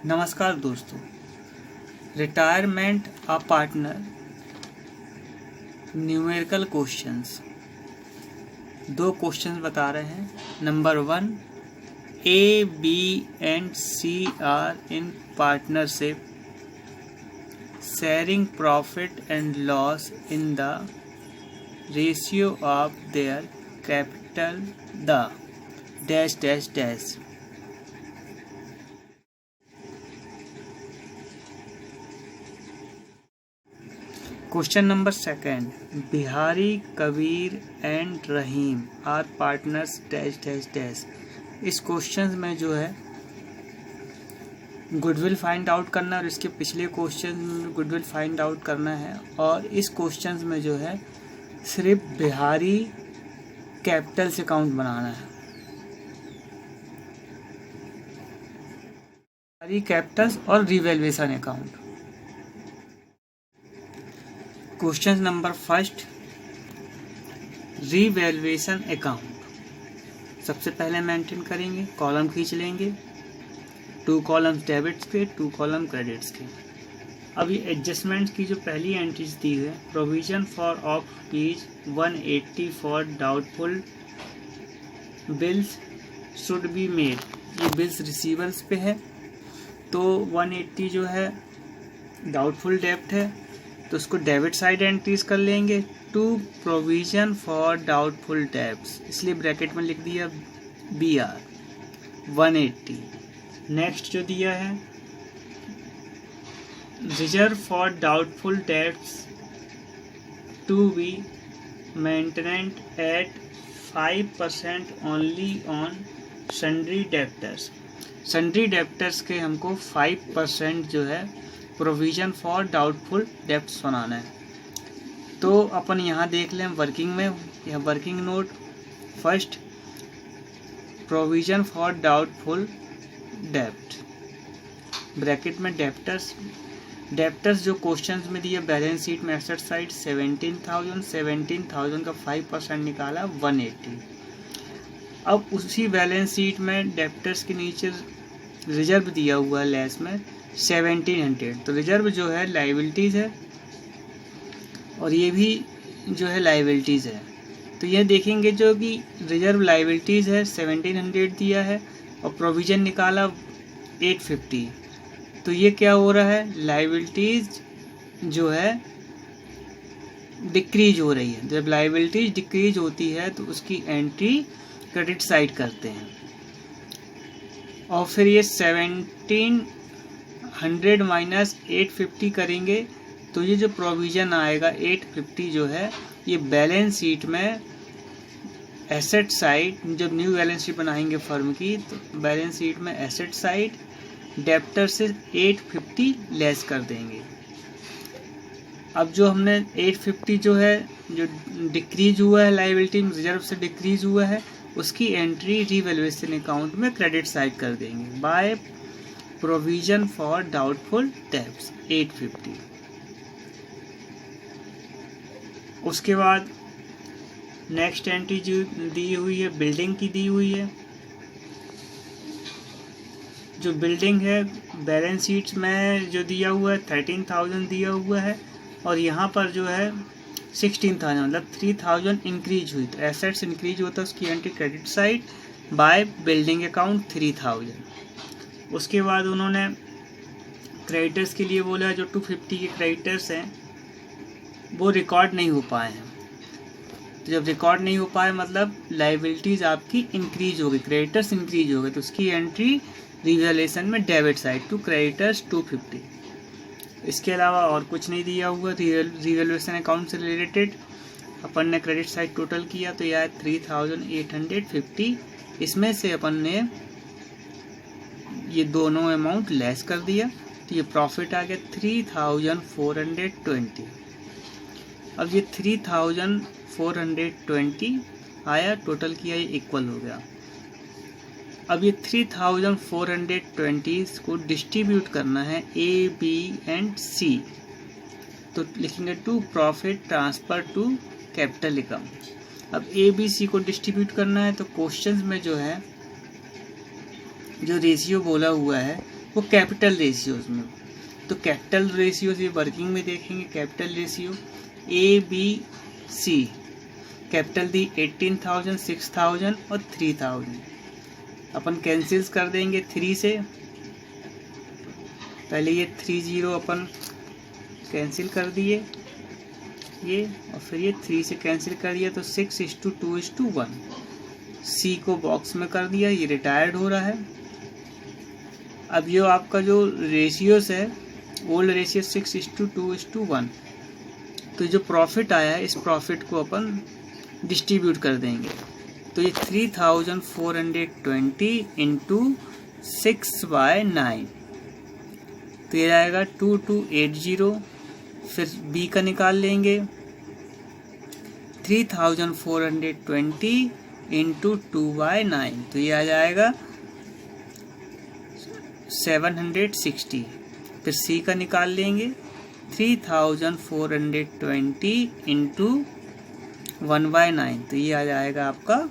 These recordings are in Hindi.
नमस्कार दोस्तों, retirement a partner numerical questions. दो क्वेश्चंस बता रहे हैं। Number 1, A B and C are in partnership sharing profit and loss in the ratio of their capital the dash dash dash. Question number 2, Bihari, Kabir and Rahim are partners dash dash dash. इस क्वेश्चन में जो है गुडविल फाइंड आउट करना है और इसके पिछले क्वेश्चन में गुडविल फाइंड आउट करना है, और इस क्वेश्चन में जो है सिर्फ बिहारी कैपिटल से अकाउंट बनाना है। बिहारी कैपिटल्स और revaluation account. Question number 1, revaluation account. सबसे पहले मेंटेन करेंगे, कॉलम खींच लेंगे, 2 कॉलम्स डेबिट्स के, 2 कॉलम क्रेडिट्स के। अब ये एडजस्टमेंट्स की जो पहली एंट्रीज दी है, provision for of rupees 180 for doubtful bills should be made. ये बिल्स रिसीवर्स पे है, तो 180 जो है डाउटफुल डेब्ट है, तो उसको डेबिट साइड एंट्रीज कर लेंगे। To provision for doubtful debts, इसलिए ब्रैकेट में लिख दिया BR 180। नेक्स्ट जो दिया है, reserve for doubtful debts to be maintained at 5% only on sundry debtors. Sundry debtors के हमको 5% जो है प्रोविजन फॉर डाउटफुल डेब्ट्स बनाना है। तो अपन यहाँ देख लें वर्किंग में, यह working note first, provision for doubtful डेब्ट, ब्रैकेट में डेब्टर्स जो क्वेश्चंस में दिया बैलेंस शीट में एसेट साइड 17,000 का 5% निकाला 180। अब उसी बैलेंस शीट में डेब्टर्स के नीचे रिजर्व दिया हुआ है लेस में 1700, तो रिजर्व जो है लाइबिलिटीज़ है और ये भी जो है लाइबिलिटीज़ है। तो ये देखेंगे जो कि रिजर्व लाइबिलिटीज़ है 1700 दिया है और प्रोविज़न निकाला 850, तो ये क्या हो रहा है, लाइबिलिटीज़ जो है डिक्रीज हो रही है। जब लाइबिलिटीज़ डिक्रीज होती है तो उसकी एंट्री क्रेडिट साइड करते हैं, और फिर ये 1700 माइनस 850 करेंगे, तो ये जो प्रोविज़न आएगा 850 जो है ये बैलेंस शीट में एसेट साइड, जब न्यू बैलेंस शीट बनाएंगे फर्म की तो बैलेंस शीट में एसेट साइड डेब्टर से 850 लेस कर देंगे। अब जो हमने 850 जो है जो डिक्रीज हुआ है लाइबिलिटी में, रिजर्व से डिक्रीज हुआ है, उसकी एंट्री रिवैल्यूएशन अकाउंट में क्रेडिट साइड कर देंगे by provision for doubtful debts 850। उसके बाद नेक्स्ट एंट्री जो दी हुई है बिल्डिंग की दी हुई है। जो बिल्डिंग है बैलेंस शीट में जो दिया हुआ है 13,000 दिया हुआ है, और यहाँ पर जो है 16,000 मतलब 3,000 इंक्रीज हुई, तो एसेट्स इंक्रीज होता है उसकी entry credit side by building account 3,000। उसके बाद उन्होंने क्रेडिटर्स के लिए बोला, जो 250 के क्रेडिटर्स हैं वो रिकॉर्ड नहीं हो पाए हैं। तो जब रिकॉर्ड नहीं हो पाए मतलब लाइबिलिटीज़ आपकी इंक्रीज हो गई, क्रेडिटर्स इंक्रीज हो गए, तो उसकी एंट्री रिवैल्यूएशन में डेबिट साइड टू क्रेडिटर्स 250। इसके अलावा और कुछ नहीं दिया हुआ रिवैल्यूएशन अकाउंट से रिलेटेड। अपन ने क्रेडिट साइड टोटल किया तो यह 3,850, इसमें से अपन ने ये दोनों अमाउंट लेस कर दिया, तो ये प्रॉफिट आ गया 3,420। अब ये 3,420 आया, टोटल किया, ये इक्वल हो गया। अब ये 3,420 को डिस्ट्रीब्यूट करना है A, B एंड C, तो लिखेंगे to profit transfer to capital account. अब A, B, C को डिस्ट्रीब्यूट करना है, तो क्वेश्चन में जो है जो रेशियो बोला हुआ है वो कैपिटल रेशियोज में। तो कैपिटल रेशियोज ये वर्किंग में देखेंगे। Capital ratio A B C, capital दी 18,000, 6,000 और 3,000। अपन कैंसिल्स कर देंगे 3 से। पहले ये 30 अपन कैंसिल कर दिए ये, और फिर ये 3 से कैंसिल कर दिया तो 6:2:1। सी को बॉक्स में कर दिया, ये रिटायर्ड हो रहा है। अब ये आपका जो रेशियोस है, ओल्ड रेशियो 6:2:1। तो जो प्रॉफिट आया है, इस प्रॉफिट को अपन डिस्ट्रीब्यूट कर देंगे। तो ये 3,420 इंटू 6/9, तो ये आएगा 2280। फिर बी का निकाल लेंगे, 3,420 इंटू 2/9, तो ये आ जाएगा 760। फिर सी का निकाल लेंगे, 3,420 इंटू 1/9, तो ये आ जाएगा आपका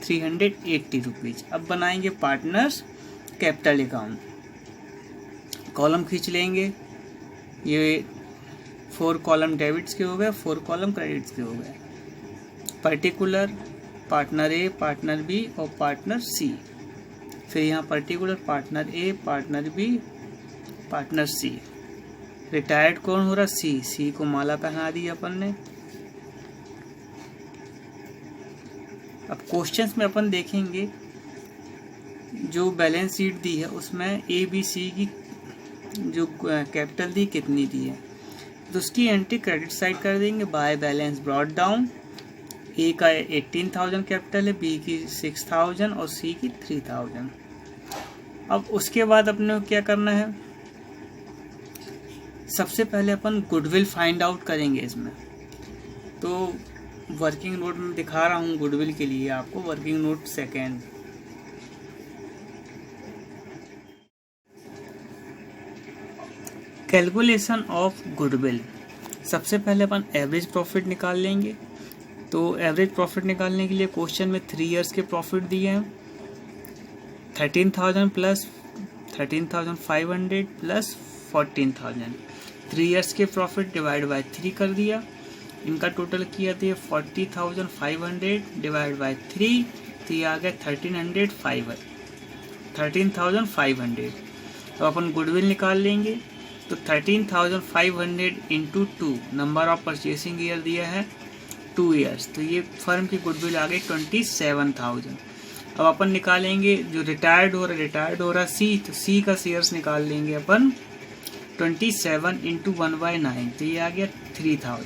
380 रुपीज़। अब बनाएंगे पार्टनर्स कैपिटल अकाउंट। कॉलम खींच लेंगे, ये 4 कॉलम डेबिट्स के हो गए, 4 कॉलम क्रेडिट्स के हो गए। Particular, partner A, partner B और पार्टनर सी। फिर यहाँ particular, partner A, partner B, partner C. Retired कौन हो रहा? सी। सी को माला पहना दी अपन ने। अब क्वेश्चंस में अपन देखेंगे जो बैलेंस शीट दी है उसमें ए बी सी की जो कैपिटल दी कितनी दी है, तो उसकी एंट्री क्रेडिट साइड कर देंगे। बाय बैलेंस ब्रॉट डाउन, ए का 18,000 कैपिटल है, बी की 6,000 और सी की 3,000। अब उसके बाद अपने को क्या करना है, सबसे पहले अपन गुडविल फाइंड आउट करेंगे इसमें। तो वर्किंग नोट में दिखा रहा हूँ गुडविल के लिए आपको, working note second. Calculation of goodwill. सबसे पहले अपन एवरेज प्रॉफिट निकाल लेंगे। तो एवरेज प्रॉफिट निकालने के लिए क्वेश्चन में 3 इयर्स के प्रॉफिट दिए हैं, 13,000 प्लस 13,500 प्लस 14,000। 3 इयर्स के प्रॉफिट डिवाइड बाय 3 कर दिया, इनका टोटल किया तो 40,500 डिवाइड बाय 3, तो ये आ गया 13,500। तो अपन गुडविल निकाल लेंगे। तो 13,500 into 2, number of purchasing year दिया है 2 इयर्स, तो ये फर्म की गुडविल आ गई 27,000। अब अपन निकालेंगे जो रिटायर्ड हो रहा सी, तो सी का शेयर्स निकाल लेंगे अपन 27 इंटू 1/9, तो ये आ गया 3,000।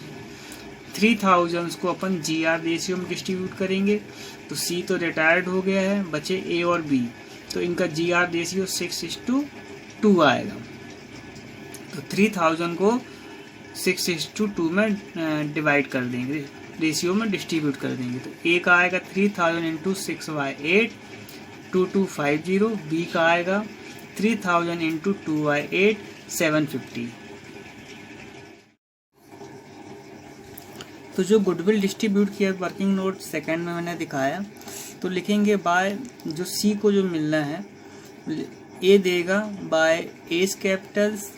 3,000 को अपन GR रेशियो में डिस्ट्रीब्यूट करेंगे। तो सी तो रिटायर्ड हो गया है, बचे ए और बी, तो इनका GR रेशियो 6:2 आएगा। तो 3,000 को 6:2 में डिवाइड कर देंगे, रेशियो में डिस्ट्रीब्यूट कर देंगे। तो ए का आएगा 3,000 इंटू 6/8, 2250। बी का आएगा 3,000 इंटू 2/8, 750। तो जो गुडविल डिस्ट्रीब्यूट किया वर्किंग नोट सेकंड में मैंने दिखाया, तो लिखेंगे बाय, जो सी को जो मिलना है, ए देगा बाय एस कैपिटल्स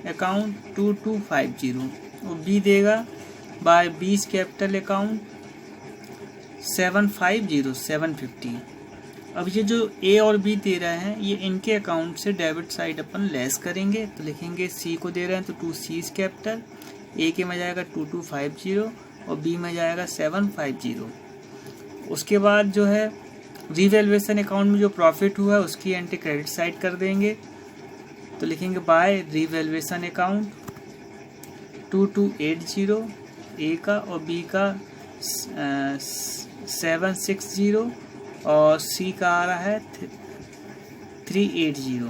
अकाउंट 2250 और बी देगा बाय बीस कैपिटल अकाउंट 750। अब ये जो ए और बी दे रहे हैं, ये इनके अकाउंट से डेबिट साइड अपन लेस करेंगे। तो लिखेंगे सी को दे रहे हैं तो 2 सीज कैपिटल, ए के में जाएगा 2250 और बी में जाएगा 750। उसके बाद जो है रीवैल्यूएशन अकाउंट में जो प्रॉफिट हुआ है उसकी एंट्री क्रेडिट साइड कर देंगे। तो लिखेंगे बाय रीवैल्यूएशन अकाउंट 2280 ए का और बी का 760 और सी का आ रहा है 380।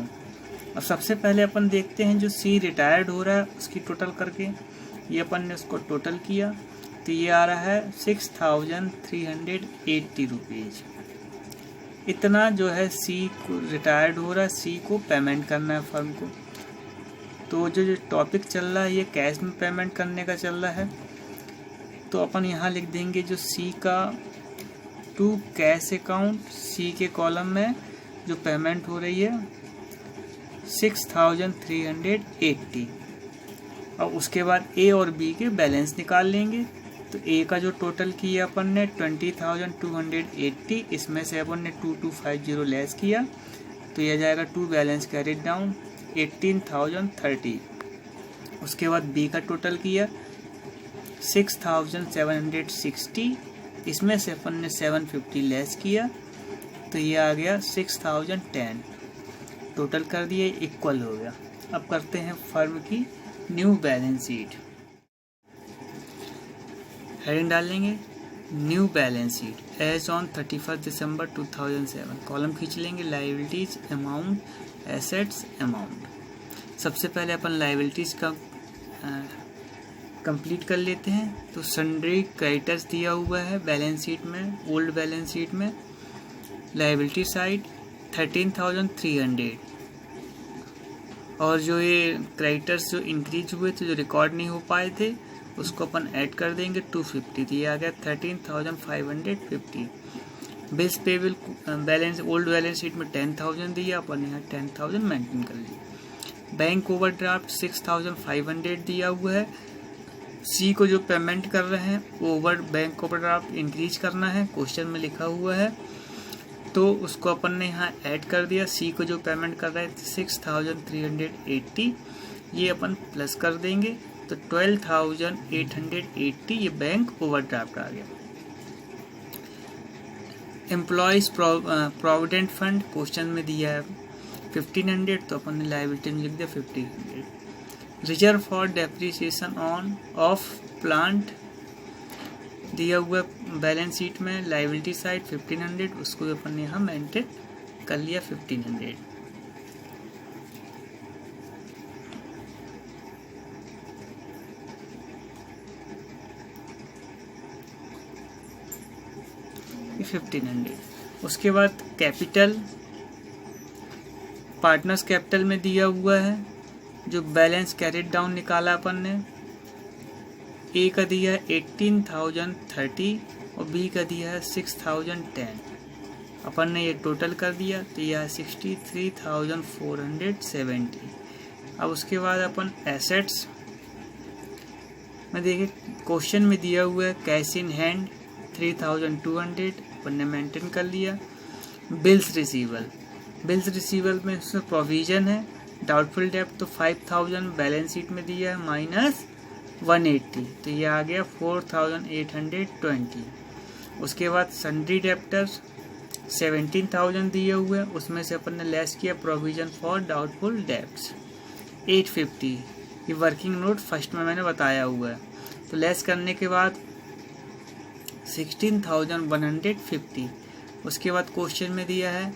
अब सबसे पहले अपन देखते हैं जो सी रिटायर्ड हो रहा है उसकी टोटल करके, ये अपन ने उसको टोटल किया तो ये आ रहा है 6,380 रुपीज़। इतना जो है सी को रिटायर्ड हो रहा है, सी को पेमेंट करना है फर्म को। तो जो टॉपिक चल रहा है ये कैश में पेमेंट करने का चल रहा है। तो अपन यहाँ लिख देंगे जो सी का टू कैश अकाउंट, सी के कॉलम में जो पेमेंट हो रही है 6380। अब उसके बाद ए और बी के बैलेंस निकाल लेंगे। तो ए का जो टोटल किया अपन ने 20,280, इसमें से अपन ने 2250 लेस किया, तो यह जाएगा टू बैलेंस कैरिड डाउन 18,030। उसके बाद बी का टोटल किया 6,760, इसमें से अपन ने 750 लेस किया, तो ये आ गया 6,010। टोटल कर दिए, इक्वल हो गया। अब करते हैं फर्म की न्यू बैलेंस शीट। हेडिंग डाल लेंगे new balance sheet as on 31 December 2007। Column खींच लेंगे लायबिलिटीज अमाउंट, एसेट्स अमाउंट। सबसे पहले अपन लायबिलिटीज का कंप्लीट कर लेते हैं। तो सन्ड्री क्रेडिटर्स दिया हुआ है बैलेंस शीट में, ओल्ड बैलेंस शीट में। लायबिलिटी साइड 13,300, और जो ये क्रेडिटर्स जो इंक्रीज हुए थे, जो रिकॉर्ड नहीं हो पाए थे, उसको अपन ऐड कर देंगे 250, तो ये आ गया 13,550। Bills payable balance old balance sheet में 10,000 दिया, अपन यहाँ 10,000 मेंटेन कर लिया। बैंक ओवरड्राफ्ट 6,500 दिया हुआ है। सी को जो पेमेंट कर रहे हैं बैंक ओवरड्राफ्ट इंक्रीज करना है, क्वेश्चन में लिखा हुआ है, तो उसको अपन ने यहाँ ऐड कर दिया। सी को जो पेमेंट कर रहे हैं 6,380, ये अपन प्लस कर देंगे, तो 12,880 ये बैंक ओवरड्राफ्ट आ गया। एम्प्लॉयज प्रोविडेंट फंड क्वेश्चन में दिया है 1,500, तो अपन ने लायबिलिटी में लिख दिया 1,500। Reserve for depreciation of plant दिया हुआ बैलेंस शीट में, लायबिलिटी साइड 1,500, उसको अपन ने यहाँ मेंटेन कर लिया 1,500। उसके बाद कैपिटल पार्टनर्स कैपिटल में दिया हुआ है, जो बैलेंस कैरिड डाउन निकाला अपन ने। ए का दिया है 18,030 और बी का दिया है 6,010। अपन ने ये टोटल कर दिया, तो यह है 63,470। अब उसके बाद अपन एसेट्स में देखिए, क्वेश्चन में दिया हुआ है कैश इन हैंड 3,200, अपन ने मेंटेन कर लिया। बिल्स रिसीवल में उसमें प्रोविजन है। डाउटफुल डेब्ट तो 5,000 बैलेंस शीट में दिया है -180, तो ये आ गया 4,820। उसके बाद सन्ड्री डेब्टर्स 17,000 दिए हुए, उसमें से अपन ने लेस किया प्रोविजन फॉर डाउटफुल डेब्ट्स 850। ये वर्किंग नोट फर्स्ट में मैंने बताया हुआ है, तो लेस करने के बाद 16,150। उसके बाद क्वेश्चन में दिया है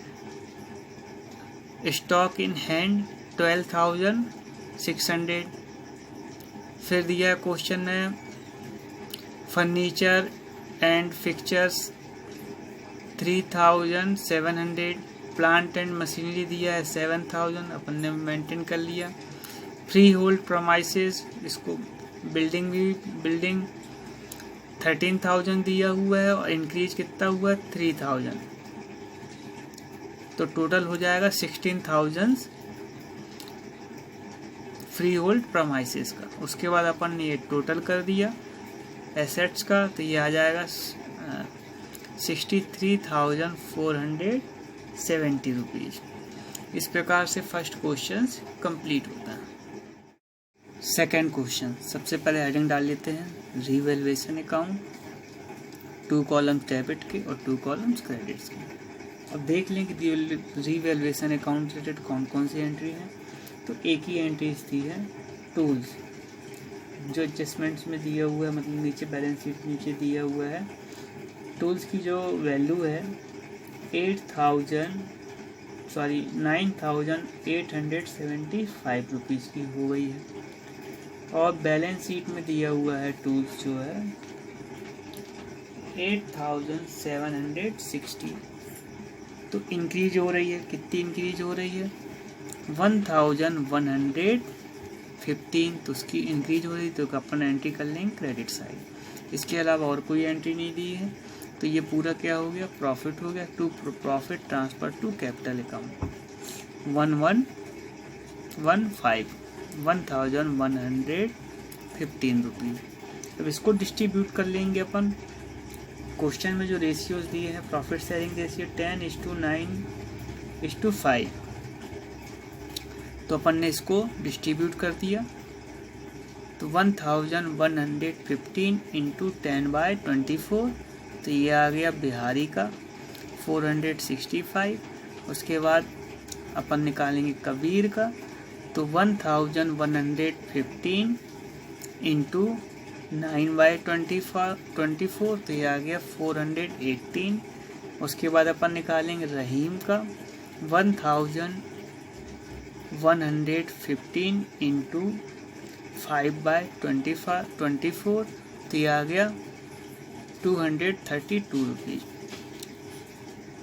स्टॉक इन हैंड 12,600। फिर दिया है क्वेश्चन में furniture and fixtures 3,700। Plant and machinery दिया है 7,000, अपन ने मेंटेन कर लिया। फ्री होल्ड प्रोमाइसेस, इसको बिल्डिंग 13,000 दिया हुआ है और इंक्रीज कितना हुआ 3,000, तो टोटल हो जाएगा 16,000 फ्री होल्ड प्रोमाइसेस का। उसके बाद अपन ने ये टोटल कर दिया एसेट्स का, तो ये आ जाएगा 63,470 रुपीज़। इस प्रकार से फर्स्ट क्वेश्चन कंप्लीट होता है। सेकंड क्वेश्चन, सबसे पहले हेडिंग डाल लेते हैं रीवैल्यूएशन अकाउंट, 2 कॉलम्स डेबिट के और 2 कॉलम्स क्रेडिट्स के। अब देख लें कि रीवैल्यूएशन अकाउंट रिलेटेड कौन कौन सी एंट्री है। तो एक ही एंट्रीज दी है टूल्स, जो एडजस्टमेंट्स में दिया हुआ है, मतलब नीचे बैलेंस शीट नीचे दिया हुआ है। टूल्स की जो वैल्यू है 9,875 रुपीज़ की हो गई है, और बैलेंस शीट में दिया हुआ है टूल्स जो है 8,760। तो इंक्रीज हो रही है, कितनी इंक्रीज हो रही है 1,115, तो उसकी इंक्रीज हो रही है, तो अपन एंट्री कर लेंगे क्रेडिट साइड। इसके अलावा और कोई एंट्री नहीं दी है, तो ये पूरा क्या हो गया प्रॉफिट हो गया। To profit transfer to capital account 1115 rupees. अब इसको डिस्ट्रीब्यूट कर लेंगे अपन। क्वेश्चन में जो रेशियोज दिए हैं प्रॉफिट शेयरिंग रेशियो 10:9:5, तो अपन ने इसको डिस्ट्रीब्यूट कर दिया। तो 1115 इंटू 10/24, तो ये आ गया बिहारी का 465। उसके बाद अपन निकालेंगे कबीर का, तो 1115 इंटू 9/24, तो ये आ गया 418। उसके बाद अपन निकालेंगे रहीम का 1115 इंटू 5/24, तो ये आ गया 232 रुपीज़।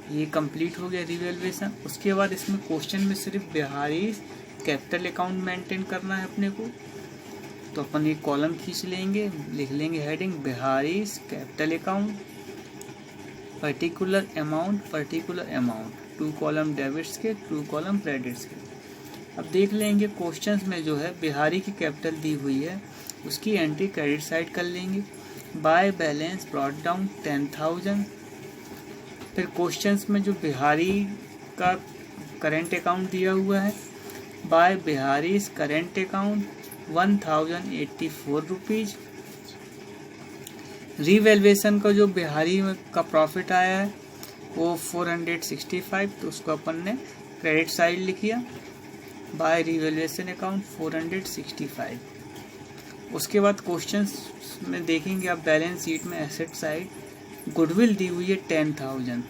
ये कंप्लीट हो गया रिवैल्यूएशन। उसके बाद इसमें क्वेश्चन में सिर्फ बिहारी कैपिटल अकाउंट मेंटेन करना है अपने को, तो अपन एक कॉलम खींच लेंगे, लिख लेंगे heading Bihari capital account particular amount, 2 column debits के, 2 कॉलम क्रेडिट्स के। अब देख लेंगे क्वेश्चंस में जो है बिहारी की कैपिटल दी हुई है, उसकी एंट्री क्रेडिट साइड कर लेंगे। By balance brought down 10,000। फिर क्वेश्चंस में जो बिहारी का करेंट अकाउंट दिया हुआ है, by Bihari current account 1084 rupees. Revaluation का जो बिहारी का प्रॉफिट आया है वो 465, तो उसको अपन ने क्रेडिट साइड लिख दिया। By revaluation account 465। उसके बाद क्वेश्चंस में देखेंगे आप बैलेंस शीट में एसेट साइड गुडविल दी हुई है 10,000,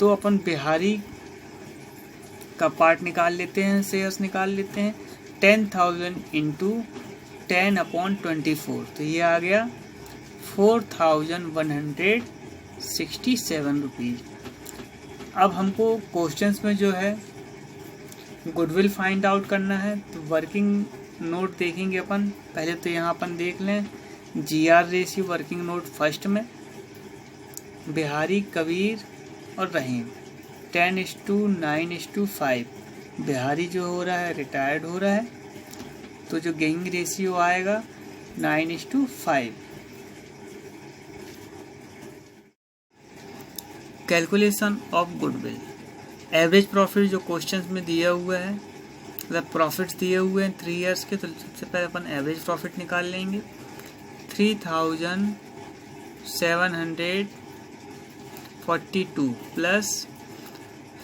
तो अपन बिहारी का पार्ट निकाल लेते हैं, शेयर्स निकाल लेते हैं। 10,000 इंटू 10/24, तो ये आ गया 4,167 रुपीज़। अब हमको क्वेश्चंस में जो है गुडविल फाइंड आउट करना है, तो वर्किंग नोट देखेंगे अपन। पहले तो यहाँ अपन देख लें GR ratio working note first में बिहारी, कबीर और रहीम 10:9:5। बिहारी जो हो रहा है रिटायर्ड हो रहा है, तो जो गेइंग रेशियो आएगा 9:5। Calculation of goodwill. Average profit जो क्वेश्चंस में दिया हुआ है, मतलब प्रॉफिट्स दिए हुए हैं 3 इयर्स के, तो सबसे पहले अपन एवरेज प्रॉफिट निकाल लेंगे। 3,742 प्लस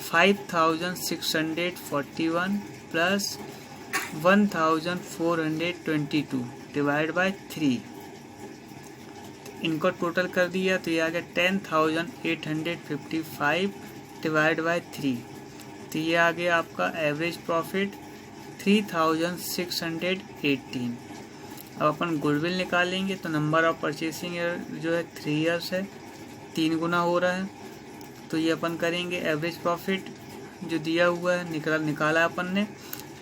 5,641 प्लस 1,422 डिवाइड बाय 3, इनको टोटल कर दिया तो ये आ गया 10,855 डिवाइड बाय 3, तो ये आ गया आपका एवरेज प्रॉफिट 3,618। अब अपन गुडविल निकालेंगे, तो नंबर ऑफ परचेसिंग जो है 3 इयर्स है, 3 गुना हो रहा है, तो ये अपन करेंगे एवरेज प्रॉफिट जो दिया हुआ है निकाला अपन ने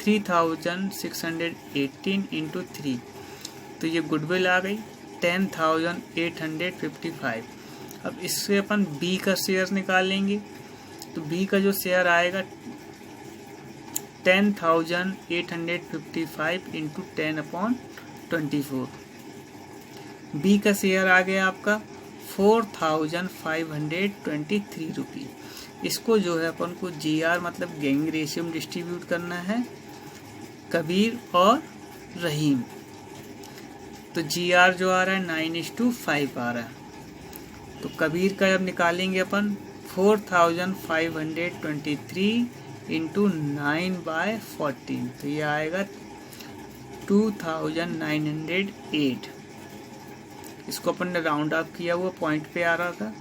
3,618 इंटू 3, तो ये गुडविल आ गई 10,855। अब इससे अपन बी का शेयर निकालेंगे, तो बी का जो शेयर आएगा 10,855 इंटू 10/24। बी का शेयर आ गया आपका 4,523 रुपीज़। इसको जो है अपन को GR मतलब गेइंग रेशियो में डिस्ट्रीब्यूट करना है कबीर और रहीम। तो GR जो आ रहा है 9:5 आ रहा है, तो कबीर का जब निकालेंगे अपन 4,523 इंटू 9/14, तो ये आएगा 2,908। इसको अपन ने राउंड अप किया हुआ पॉइंट पे आ रहा था।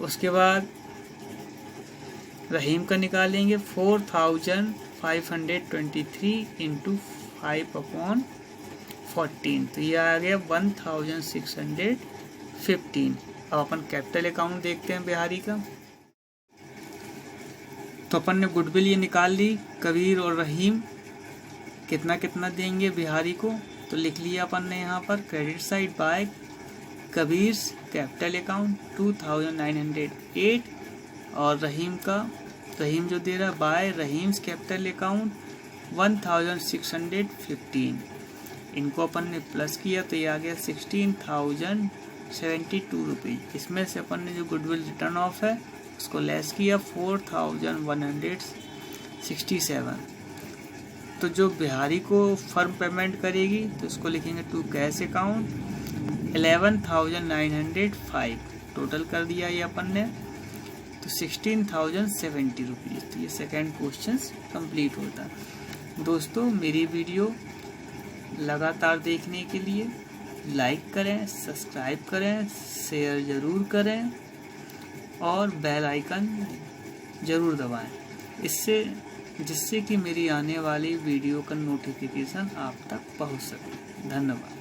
उसके बाद रहीम का निकालेंगे 4,523 इंटू 5/14, तो ये आ गया 1,615। अब अपन कैपिटल अकाउंट देखते हैं बिहारी का, तो अपन ने गुडविल ये निकाल ली, कबीर और रहीम कितना कितना देंगे बिहारी को, तो लिख लिया अपन ने यहाँ पर credit side by Kabir capital account 2,908 और रहीम जो दे रहा बाय रहीम्स कैपिटल अकाउंट 1615। इनको अपन ने प्लस किया तो ये आ गया 16,072 रुपीज़। इसमें से अपन ने जो गुडविल रिटर्न ऑफ है उसको लेस किया 4,167। तो जो बिहारी को फर्म पेमेंट करेगी तो उसको लिखेंगे टू कैश अकाउंट 11,905। टोटल कर दिया ये अपन ने तो 16,070 रुपीज़। तो ये सेकेंड क्वेश्चन कंप्लीट होता है। दोस्तों मेरी वीडियो लगातार देखने के लिए लाइक करें, सब्सक्राइब करें, शेयर ज़रूर करें और बेल आइकन ज़रूर दबाएं, जिससे कि मेरी आने वाली वीडियो का नोटिफिकेशन आप तक पहुंच सके। धन्यवाद।